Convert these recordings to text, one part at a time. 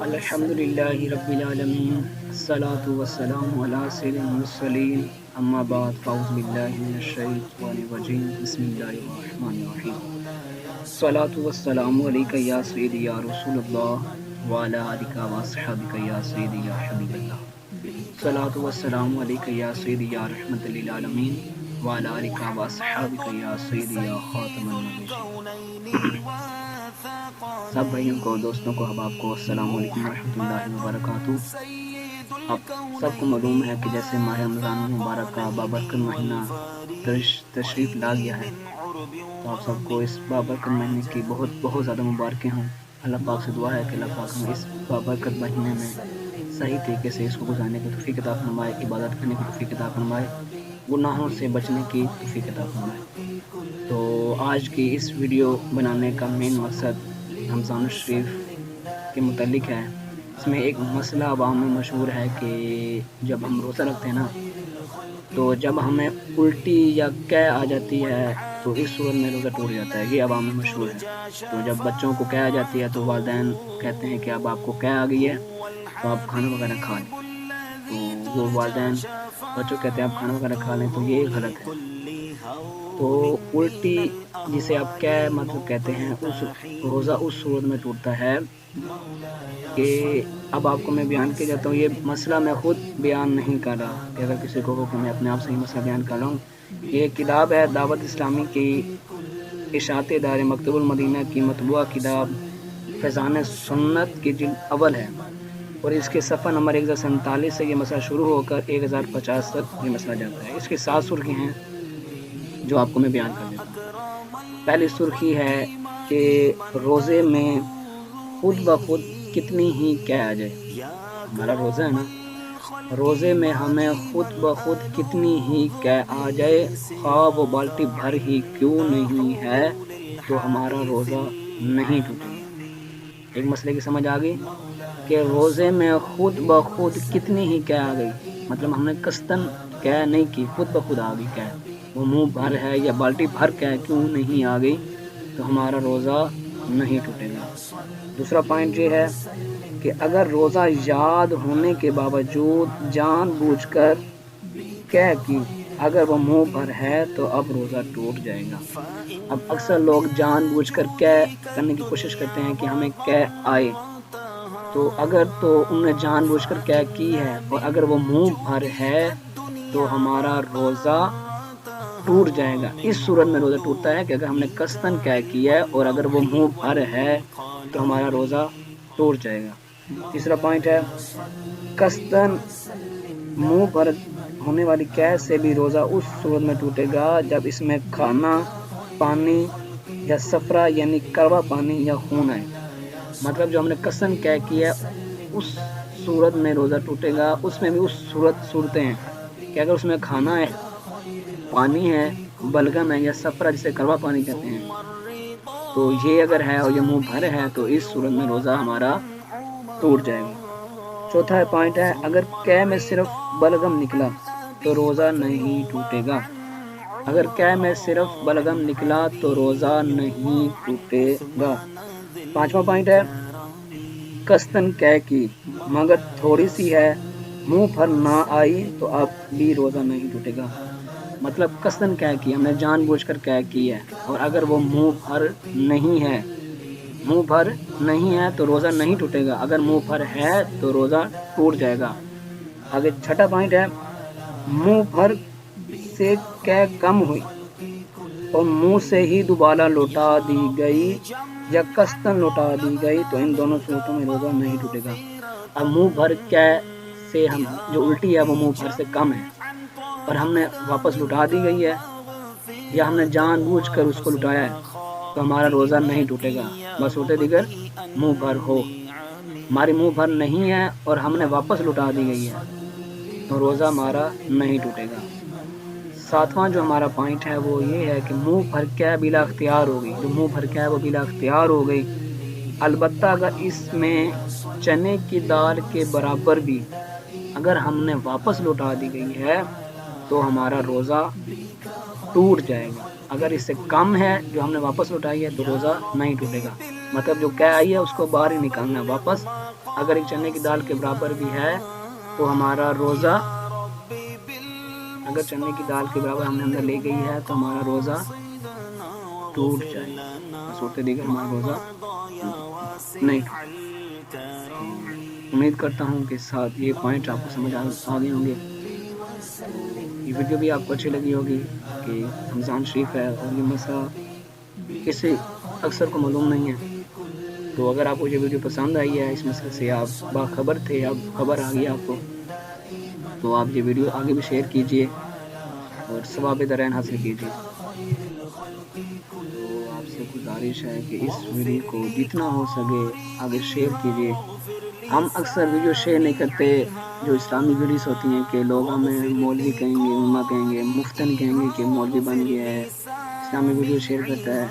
الحمدللہ رب العالمین، الصلاۃ والسلام علی سید المرسلین، اما بعد، فاعوذ باللہ من الشیطان الرجیم، بسم اللہ الرحمن الرحیم۔ الصلاۃ والسلام علیک یا سیدی یا رسول اللہ وعلی آلک واصحابک یا سیدی یا حبیب اللہ۔ الصلاۃ والسلام علیک یا سیدی یا رحمت للعالمین وعلی آلک واصحابک یا سیدی یا خاتم النبیین۔ سب بھائیوں کو، دوستوں کو، احباب کو السلام علیکم ورحمۃ اللہ وبرکاتہ۔ اب سب کو معلوم ہے کہ جیسے ماہ رمضان مبارک کا بابرکت مہینہ تشریف لا گیا ہے، تو آپ سب کو اس بابرکت مہینے کی بہت زیادہ مبارکیں ہوں۔ اللہ پاک سے دعا ہے کہ اللہ پاک ہمیں اس بابرکت مہینے میں صحیح طریقے سے اس کو گزارنے کی توفیق عطا فرمائے، عبادت کرنے کی توفیق عطا فرمائے، گناہوں سے بچنے کی توفیق عطا فرمائے۔ تو آج کی اس ویڈیو بنانے کا مین مقصد رمضان الشریف کے متعلق ہے۔ اس میں ایک مسئلہ عوام میں مشہور ہے کہ جب ہم روزہ رکھتے ہیں نا، تو جب ہمیں الٹی یا قے آ جاتی ہے تو اس صورت میں روزہ ٹوٹ جاتا ہے۔ یہ عوام میں مشہور ہے۔ تو جب بچوں کو قے آ جاتی ہے تو والدین کہتے ہیں کہ اب آپ کو قے آ گئی ہے تو آپ کھانا وغیرہ کھا لیں، تو وہ والدین بچوں کہتے ہیں آپ کھانا وغیرہ کھا لیں، تو یہ غلط ہے۔ تو الٹی جسے آپ قے مطلب کہتے ہیں، اس روزہ اس صورت میں ٹوٹتا ہے کہ اب آپ کو میں بیان کیا جاتا ہوں۔ یہ مسئلہ میں خود بیان نہیں کر رہا کہ اگر کسی کو ہو کہ میں اپنے آپ سے ہی مسئلہ بیان کر رہا ہوں۔ یہ کتاب ہے دعوت اسلامی کی اشاعت ادارے مکتب المدینہ کی مطبوعہ کتاب فیضان سنت کی جلد اول ہے، اور اس کے صفحہ نمبر 1047 سے یہ مسئلہ شروع ہو کر 1050 تک یہ مسئلہ جاتا ہے۔ اس کی 7 سرخی ہیں جو آپ کو میں بیان کر دیتا ہوں۔ پہلی سرخی ہے کہ روزے میں خود بخود کتنی ہی قے آ جائے۔ ہمارا روزہ ہے نا، روزے میں ہمیں خود بخود کتنی ہی قے آ جائے، خواہ وہ بالٹی بھر ہی کیوں نہیں ہے، تو ہمارا روزہ نہیں ٹوٹے گا۔ ایک مسئلے کی سمجھ آ گئی کہ روزے میں خود بخود کتنی ہی قے آ گئی، مطلب ہم نے قصدن قے نہیں کی، خود بخود آ گئی قے، وہ منہ بھر ہے یا بالٹی بھر قے کیوں نہیں آ گئی، تو ہمارا روزہ نہیں ٹوٹے گا۔ دوسرا پوائنٹ یہ ہے کہ اگر روزہ یاد ہونے کے باوجود جان بوجھ کر قے کی، اگر وہ منہ پر ہے تو اب روزہ ٹوٹ جائے گا۔ اب اکثر لوگ جان بوجھ کر قے کرنے کی کوشش کرتے ہیں کہ ہمیں قے آئے، تو اگر تو انہوں نے جان بوجھ کر قے کی ہے اور اگر وہ منہ بھر ہے تو ہمارا روزہ ٹوٹ جائے گا۔ اس صورت میں روزہ ٹوٹتا ہے کہ اگر ہم نے قصدن قے کی ہے اور اگر وہ منہ بھر ہے تو ہمارا روزہ ٹوٹ جائے گا۔ تیسرا پوائنٹ ہے قصدن منہ بھر ہونے والی قے سے بھی روزہ اس صورت میں ٹوٹے گا جب اس میں کھانا، پانی یا صفرا یعنی کڑوا پانی یا خون ہے۔ مطلب جو ہم نے قصدن قے کی ہے اس صورت میں روزہ ٹوٹے گا۔ اس میں بھی اس صورتیں ہیں کہ اگر اس میں کھانا ہے، پانی ہے، بلغم ہے یا صفرا جسے کڑوا پانی کہتے ہیں، تو یہ اگر ہے اور یہ منہ بھر ہے تو اس صورت میں روزہ ہمارا ٹوٹ جائے گا۔ چوتھا پوائنٹ ہے اگر قے میں صرف بلغم نکلا تو روزہ نہیں ٹوٹے گا۔ اگر قے میں صرف بلغم نکلا تو روزہ نہیں ٹوٹے گا۔ پانچواں پوائنٹ ہے قصدن قے کی مگر تھوڑی سی ہے، منہ بھر نہ آئی تو اب بھی روزہ نہیں ٹوٹے گا۔ مطلب قصدن قے کی، ہم نے جان بوجھ کر قے کی ہے اور اگر وہ منہ بھر نہیں ہے، منہ بھر نہیں ہے تو روزہ نہیں ٹوٹے گا، اگر منہ بھر ہے تو روزہ ٹوٹ جائے گا۔ آگے چھٹا پوائنٹ ہے منہ بھر سے قے کم ہوئی اور منہ سے ہی دوبارہ لوٹا دی گئی یا قصدن لوٹا دی گئی تو ان دونوں صورتوں میں روزہ نہیں ٹوٹے گا۔ اب منہ بھر قے سے ہم جو الٹی ہے وہ منہ بھر سے کم ہے اور ہم نے واپس لٹا دی گئی ہے یا ہم نے جان بوجھ کر اس کو لٹایا ہے تو ہمارا روزہ نہیں ٹوٹے گا، بس ہوتے دیگر منہ بھر ہو۔ ہماری منہ بھر نہیں ہے اور ہم نے واپس لٹا دی گئی ہے تو روزہ ہمارا نہیں ٹوٹے گا۔ ساتواں جو ہمارا پوائنٹ ہے وہ یہ ہے کہ منہ بھر قے بلا اختیار ہو گئی، جو منہ بھر قے ہے وہ بلا اختیار ہو گئی، البتہ اگر اس میں چنے کی دال کے برابر بھی اگر ہم نے واپس لوٹا دی گئی ہے تو ہمارا روزہ ٹوٹ جائے گا۔ اگر اس سے کم ہے جو ہم نے واپس لوٹائی ہے تو روزہ نہیں ٹوٹے گا۔ مطلب جو کیا آئی ہے اس کو باہر ہی نکالنا ہے واپس. اگر ایک چنے کی دال کے برابر بھی ہے تو ہمارا روزہ، اگر چنے کی دال کے برابر ہم نے اندر لے گئی ہے تو ہمارا روزہ ٹوٹ جائے گا، صورت دیگر ہمارا روزہ نہیں ٹوٹے. امید کرتا ہوں کہ ساتھ یہ پوائنٹ آپ کو سمجھ آ گئے ہوں گے. تو یہ ویڈیو بھی آپ کو اچھی لگی ہوگی کہ رمضان شریف ہے اور یہ مسئلہ کسی اکثر کو معلوم نہیں ہے. تو اگر آپ کو یہ ویڈیو پسند آئی ہے، اس مسئلے سے آپ باخبر تھے، اب خبر آ گئی آپ کو، تو آپ یہ ویڈیو آگے بھی شیئر کیجئے اور ثواب درین حاصل کیجئے. تو آپ سے گزارش ہے کہ اس ویڈیو کو جتنا ہو سکے آگے شیئر کیجئے. ہم اکثر ویڈیو شیئر نہیں کرتے جو اسلامی ویڈیوز ہوتی ہیں کہ لوگ ہمیں مولوی کہیں گے، علماء کہیں گے، مفتن کہیں گے کہ مولوی بن گیا ہے، اسلامی ویڈیو شیئر کرتا ہے.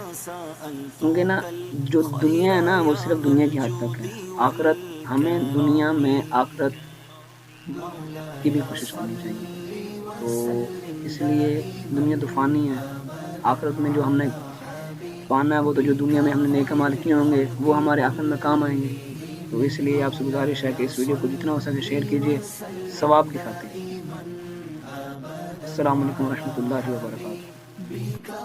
کیونکہ نا جو دنیا ہے نا وہ صرف دنیا کی حد تک ہے. آخرت، ہمیں دنیا میں آخرت کی بھی کوشش کرنی چاہیے. تو اس لیے دنیا تو فانی ہے، آخرت میں جو ہم نے پانا ہے وہ تو جو دنیا میں ہم نے نیک اعمال کیے ہوں گے وہ ہمارے آخرت میں کام آئیں گے. تو اس لیے آپ سے گزارش ہے کہ اس ویڈیو کو جتنا ہو سکے شیئر کیجئے ثواب کی خاطر. السلام علیکم ورحمۃ اللہ وبرکاتہ.